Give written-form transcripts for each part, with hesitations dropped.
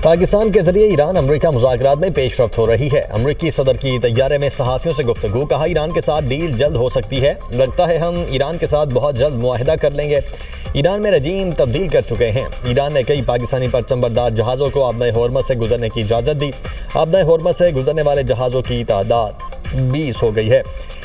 पाकिस्तान के जरिए Iran America मुज़ाकरात में पेशरफ्त हो रही है। अमेरिकी सदर की तैयारे में सहाफ़ियों से गुफ्तगू, कहा ईरान के साथ डील जल्द हो सकती है, लगता है हम ईरान के साथ बहुत जल्द मुआहिदा कर लेंगे। ईरान में रजीम तब्दील कर चुके हैं। ईरान ने कई पाकिस्तानी परचमबरदार जहाज़ों को आबनाए होर्मज़ से गुजरने की इजाज़त दी। आबनाए होर्मज़ से गुजरने वाले जहाज़ों की तादाद 20 हो गई है।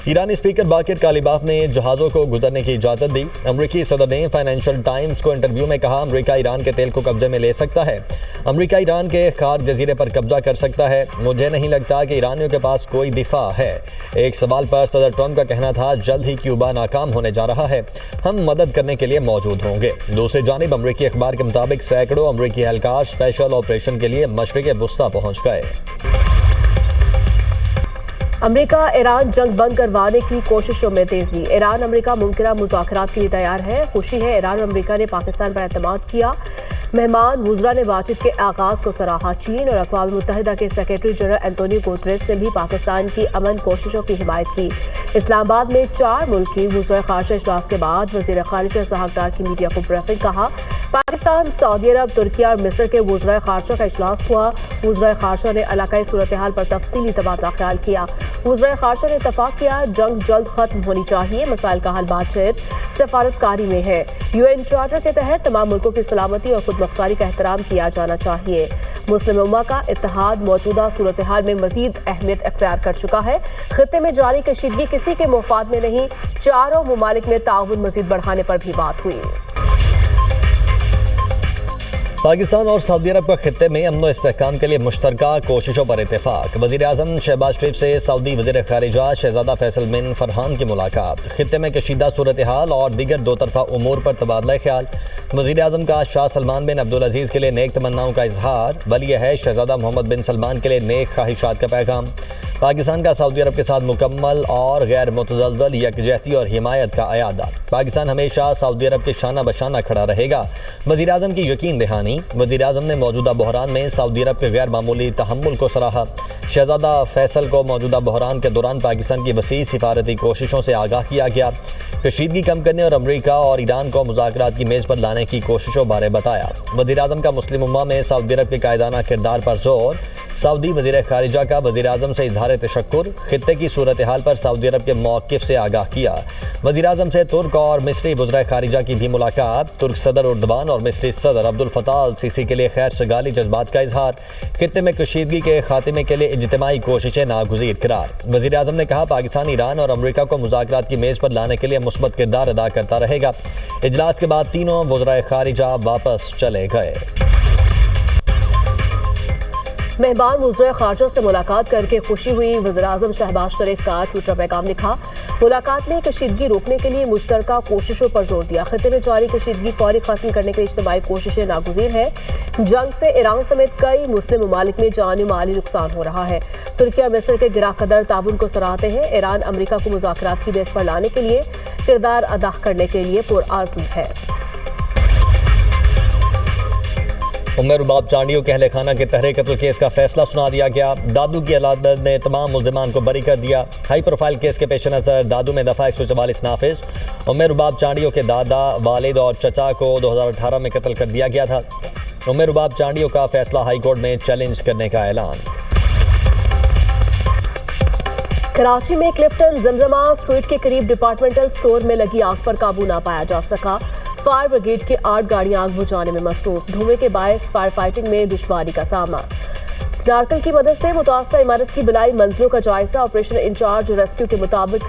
ईरानी स्पीकर बाकिर कालिबाफ ने जहाज़ों को गुजरने की इजाज़त दी। अमरीकी सदर ने फाइनेंशियल टाइम्स को इंटरव्यू में कहा, अमरीका ईरान के तेल को कब्जे में ले सकता है। अमरीका ईरान के खार जजीरे पर कब्जा कर सकता है। मुझे नहीं लगता कि ईरानियों के पास कोई दिफा है। एक सवाल पर सदर ट्रंप का कहना था, जल्द ही क्यूबा नाकाम होने जा रहा है, हम मदद करने के लिए मौजूद होंगे। दूसरी जानिब अमरीकी अखबार के मुताबिक सैकड़ों अमरीकी एहलकार स्पेशल ऑपरेशन के लिए मशरिक़ वुस्ता पहुँच गए। अमेरिका ईरान जंग बंद करवाने की कोशिशों में तेजी। ईरान अमेरिका मुमकिन मुज़ाकरात के लिए तैयार है। खुशी है, ईरान और अमेरिका ने पाकिस्तान पर एतमाद किया। मेहमान वुज़रा ने बातचीत के आगाज़ को सराहा। चीन और अक़वाम मुत्तहिदा के सेक्रेटरी जनरल एंटोनियो गुतेरेस ने भी पाकिस्तान की अमन कोशिशों की हिमायत की। इस्लामाबाद में 4 मुल्की वुज़रा ख़ारिजा इजलास के बाद वज़ीर ख़ारिजा साहबदार की मीडिया को ब्रीफिंग, कहा पाकिस्तान, सऊदी अरब, तुर्की और मिस्र के वुज़रा ख़ारिजा का इजलास हुआ। वुज़रा ख़ारिजा ने इलाकाई सूरत हाल पर तफसीली तबादला ख्याल किया। वुज़रा ख़ारिजा ने इत्तफ़ाक़ किया, जंग जल्द ख़त्म होनी चाहिए, मसाइल का हल बातचीत सफारतकारी में है। UN चार्टर के तहत तमाम मुल्कों की सलामती और खुद मुख्तारी का एहतराम किया जाना चाहिए। मुस्लिम उम्मा का इत्तेहाद मौजूदा सूरत हाल में मजीद अहमियत अख्तियार कर चुका है। खित्ते में जारी कशीदगी किसी के मुफाद में नहीं। चारों मुमालिक में ताउन मजीद बढ़ाने पर भी बात हुई। पाकिस्तान और सऊदी अरब का खित्ते में अमन व इस्तेहकाम के लिए मुश्तरका कोशिशों पर इत्तेफाक। वज़ीर आज़म शहबाज शरीफ से सऊदी वज़ीर ख़ारिजा शहज़ादा फैसल बिन फरहान की मुलाकात। खित्ते में कशीदा सूरत हाल और दीगर दो तरफ़ा उमूर पर तबादला ख्याल। वज़ीर आज़म का शाह सलमान बिन अब्दुल अज़ीज़ के लिए नेक तमन्नाओं का इजहार। वली है शहज़ादा मोहम्मद बिन सलमान के लिए नेक ख्वाहिशात का पैगाम। पाकिस्तान का सऊदी अरब के साथ मुकम्मल और गैर मुतज़लज़ल यकजहती और हिमायत का अयादा। पाकिस्तान हमेशा सऊदी अरब के शाना बशाना खड़ा रहेगा। वज़ीर आज़म की यकीन दहानी। वज़ीर आज़म ने मौजूदा बहरान में सऊदी अरब के गैर मामूली तहम्मुल को सराहा। शहज़ादा फैसल को मौजूदा बहरान के दौरान पाकिस्तान की वसी सिफारती कोशिशों से आगाह किया गया। कशीदगी कम करने और अमरीका और ईरान को मुज़ाकरात की मेज़ पर लाने की कोशिशों बारे बताया। वज़ीर आज़म का मुस्लिम उम्मा में सऊदी अरब के कायदाना किरदार पर जोर। सऊदी वज़ीर ख़ारिजा का वज़ीर आज़म से इजहार तशक्कुर। खित्ते की सूरत हाल पर सऊदी अरब के मौक़िफ़ से आगाह किया। वज़ीर आज़म से तुर्क और मिस्री वज़ीर ख़ारिजा की भी मुलाकात। तुर्क सदर उर्दवान और मिस्री सदर अब्दुल फ़ताह अल सीसी के लिए खैर सगाली जज्बात का इजहार। खित्ते में कशीदगी के खात्मे के लिए इज्तिमाई कोशिशें नागुज़ीर करार। वज़ीर आज़म ने कहा, पाकिस्तान ईरान और अमरीका को मुज़ाकरात की मेज़ पर लाने के लिए मुस्बत किरदार अदा करता रहेगा। इजलास के बाद तीनों वज़ीर ख़ारिजा वापस चले गए। मेहमान वज़ीर ख़ारिजा से मुलाकात करके खुशी हुई। वज़ीर आज़म शहबाज शरीफ का ट्विटर पैगाम लिखा, मुलाकात में कशीदगी रोकने के लिए मुश्तरका कोशिशों पर जोर दिया। खित्ते में जारी कशीदगी फौरी खत्म करने के लिए इज्तिमाई कोशिशें नागुज़ीर है। जंग से ईरान समेत कई मुस्लिम ममालिक में जानी माली नुकसान हो रहा है। तुर्की और मिस्र के गिरा कदर ताउन को सराहते हैं। ईरान अमरीका को मुज़ाकरात की बेस पर लाने के लिए किरदार अदा करने के लिए पुरआज़म है। उमर रुबाब चांडियों के अहले खाना के तहरीर कत्ल केस का फैसला सुना दिया गया। दादू की अदालत ने तमाम मुल्ज़िमान को बरी कर दिया। हाई प्रोफाइल केस के पेश नज़र दादू में दफ़ा 144 नाफिज। उमर रुबाब चांडियों के दादा, वालिद और चचा को 2018 में कत्ल कर दिया गया था। उमर रुबाब चांडियों का फैसला हाई कोर्ट में चैलेंज करने का ऐलान। कराची में क्लिफ्टन जमजमा स्ट्रीट के करीब डिपार्टमेंटल स्टोर में लगी आग पर काबू ना पाया जा सका। फायर ब्रिगेड की 8 गाड़ियां आग बुझाने में मसरूफ। धुएं के बायस फायर फाइटिंग में दुश्वारी का सामना। स्नार्कल की मदद से मुतासरा इमारत की बिलाई मंजिलों का जायजा। ऑपरेशन इंचार्ज रेस्क्यू के मुताबिक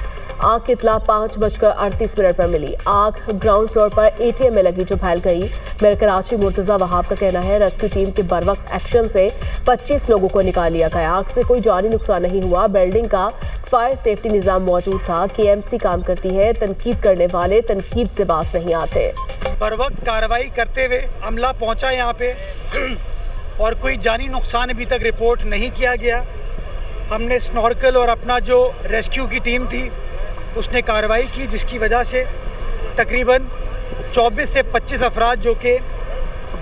आग की इत्तला 5:38 पर मिली। आग ग्राउंड फ्लोर पर ATM में लगी जो फैल गई। मेयर कराची मुर्तज़ा वहाब का कहना है, रेस्क्यू टीम के बरवक्त एक्शन से 25 लोगों को निकाल लिया गया। आग से कोई जानी नुकसान नहीं हुआ। बिल्डिंग का फायर सेफ्टी निज़ाम मौजूद था। KMC काम करती है। तनकीद करने वाले तनकीद से बाज नहीं आते। बरवक्त कार्रवाई करते हुए अमला पहुंचा यहाँ पे और कोई जानी नुकसान अभी तक रिपोर्ट नहीं किया गया। हमने स्नॉर्कल और अपना जो रेस्क्यू की टीम थी उसने कार्रवाई की, जिसकी वजह से तकरीबन 24 से 25 अफराद जो कि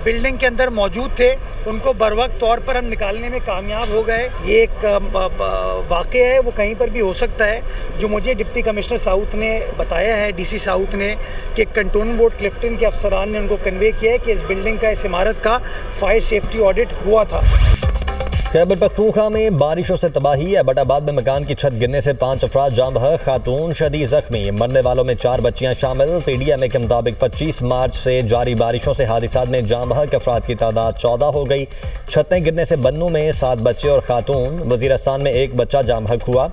बिल्डिंग के अंदर मौजूद थे उनको बरवक्त तौर पर हम निकालने में कामयाब हो गए। ये एक वाक़या है, वो कहीं पर भी हो सकता है। जो मुझे डिप्टी कमिश्नर साउथ ने बताया है, डीसी साउथ ने, कि कंटोनमेंट बोर्ड क्लिफ्टन के अफसरान ने उनको कन्वे किया है कि इस बिल्डिंग का, इस इमारत का फायर सेफ्टी ऑडिट हुआ था। खैबर पख्तूनख्वा में बारिशों से तबाही। एबटाबाद में मकान की छत गिरने से 5 अफराद जाँ बहक, खातून शदीद जख्मी। मरने वालों में 4 बच्चियां शामिल। PDMA के मुताबिक 25 मार्च से जारी बारिशों से हादिसात में जाँ बहक अफराद की तादाद 14 हो गई। छतें गिरने से बन्नू में 7 बच्चे और खातून, वजीरस्तान में 1 बच्चा जाँ बहक हुआ।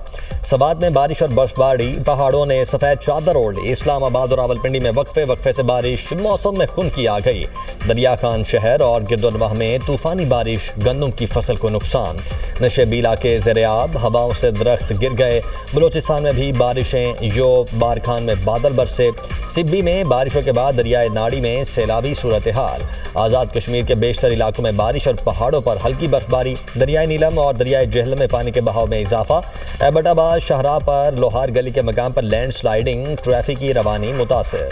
सवात में बारिश और बर्फबारी, पहाड़ों ने सफ़ेद चादर ओढ़ ली। इस्लामाबाद और रावलपिंडी में वक्फे से बारिश, मौसम में खुनकी आ गई। दरिया खान शहर और गिरदोनवाह में तूफानी बारिश, गन्नों की फसल को नुकसान। नशेबी इलाके ज़ेर-ए-आब, हवाओं से दरख्त गिर गए। बलूचिस्तान में भी बारिशें, योब, बारखान में बादल बरसे। सिब्बी में बारिशों के बाद दरियाए नाड़ी में सैलाबी सूरत हाल। आज़ाद कश्मीर के बेशतर इलाकों में बारिश और पहाड़ों पर हल्की बर्फबारी। दरियाए नीलम और दरियाए जहलम में पानी के बहाव में इजाफा। एबटाबाद शाहराह पर लोहार गली के मकाम पर लैंड स्लाइडिंग, ट्रैफिक की रवानी मुतासिर।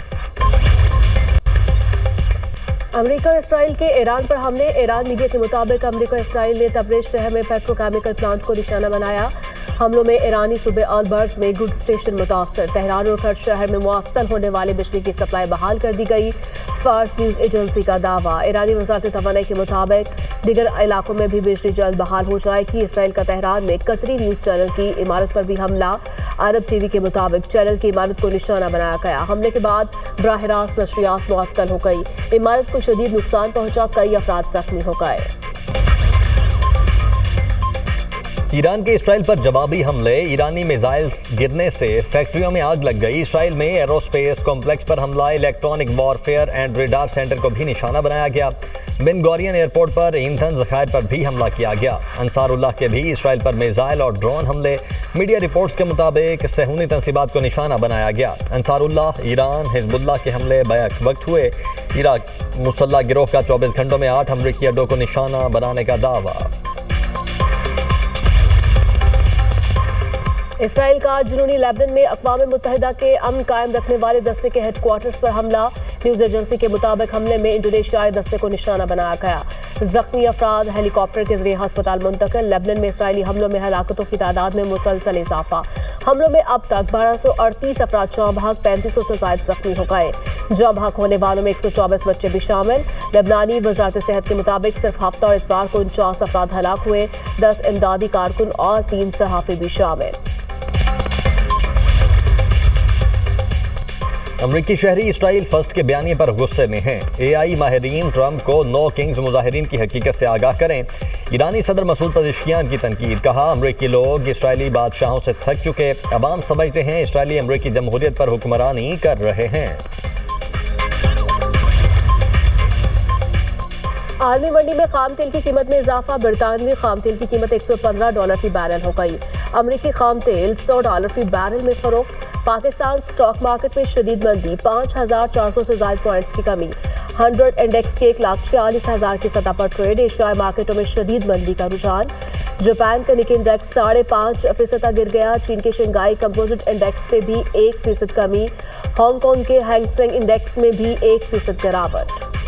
अमेरिका इसराइल के ईरान पर हमले। ईरान मीडिया के मुताबिक अमेरिका इसराइल ने तबरेज शहर में पेट्रोकेमिकल प्लांट को निशाना बनाया। हमलों में ईरानी सूबे अल-बर्ज में गुड स्टेशन मुतासर। तेहरान और खर्च शहर में मुअत्तल होने वाली बिजली की सप्लाई बहाल कर दी गई। फार्स न्यूज़ एजेंसी का दावा। ईरानी वज़ारत तवानाई के मुताबिक दीगर इलाकों में भी बिजली जल्द बहाल हो जाएगी। इसराइल का तेहरान में कतरी न्यूज़ चैनल की इमारत पर भी हमला। अरब टीवी के मुताबिक चैनल की इमारत को निशाना बनाया गया। हमले के बाद बराह रास्त नशरियात मुअत्तल हो गई। इमारत को शदीद नुकसान पहुंचा, कई अफराद जख्मी हो गए। ईरान के इसराइल पर जवाबी हमले। ईरानी मिसाइल गिरने से फैक्ट्रियों में आग लग गई। इसराइल में एरोस्पेस कॉम्प्लेक्स पर हमला। Electronic warfare and radar centre को भी निशाना बनाया गया। बिन गोरियन एयरपोर्ट पर ईंधन ज़खायर पर भी हमला किया गया। अंसारुल्लाह के भी इसराइल पर मिसाइल और ड्रोन हमले। मीडिया रिपोर्ट्स के मुताबिक सहूनी तंसीबात को निशाना बनाया गया। अंसारुल्लाह, ईरान, हिजबुल्लाह के हमले बैक वक्त हुए। इराक मुसल्लह गिरोह का 24 घंटों में 8 अमरीकी अड्डों को निशाना बनाने का दावा। इसराइल का जुनूनी लेबनान में अक़वाम मुत्तहिदा के अमन कायम रखने वाले दस्ते के हेडक्वार्टर्स पर हमला। न्यूज़ एजेंसी के मुताबिक हमले में इंडोनेशियाई दस्ते को निशाना बनाया गया। जख्मी अफराद हेलीकॉप्टर के जरिए अस्पताल मुंतकिल। लेबनान में इसराइली हमलों में हलाकतों की तादाद में मुसलसल इजाफा। हमलों में अब तक 1238 अफराद जाँ बहक, 3500 से ज़ायद जख्मी हो गए। जाँ बहक होने वालों में 124 बच्चे भी शामिल। लेबनानी वज़ारत सेहत के मुताबिक सिर्फ हफ्ता और इतवार को 49 अफराद हलाक हुए। 10 इमदादी कारकुन और 3 सहाफ़ी भी शामिल। अमरीकी शहरी इसराइल फर्स्ट के बयानिए पर गुस्से में हैं। AI माहिरीन ट्रंप को नो किंग्स मुजाहिरीन की हकीकत से आगाह करें। ईरानी सदर मसूद पज़ेश्कियान की तनकीद। कहा, अमरीकी लोग इसराइली बादशाहों से थक चुके। अवाम समझते हैं इसराइली अमरीकी जमहूरियत पर हुक्मरानी कर रहे हैं। आलमी मंडी में खाम तेल की कीमत में इजाफा। बरतानवी खाम तेल की कीमत $115 फी बैरल हो गई। अमरीकी खाम तेल $100 फी बैरल में फरोख्त। पाकिस्तान स्टॉक मार्केट में शदीद मंदी। 5400 से ज़ायद पॉइंट्स की कमी। 100 इंडेक्स के 1,46,000 की सतह पर ट्रेड। एशियाई मार्केटों में शदीद मंदी का रुझान। जापान का निकी इंडेक्स 5.5% तक गिर गया। चीन के शंघाई कंपोजिट इंडेक्स पे भी 1% कमी। हांगकांग के हैंग सेंग इंडेक्स में भी 1% गिरावट।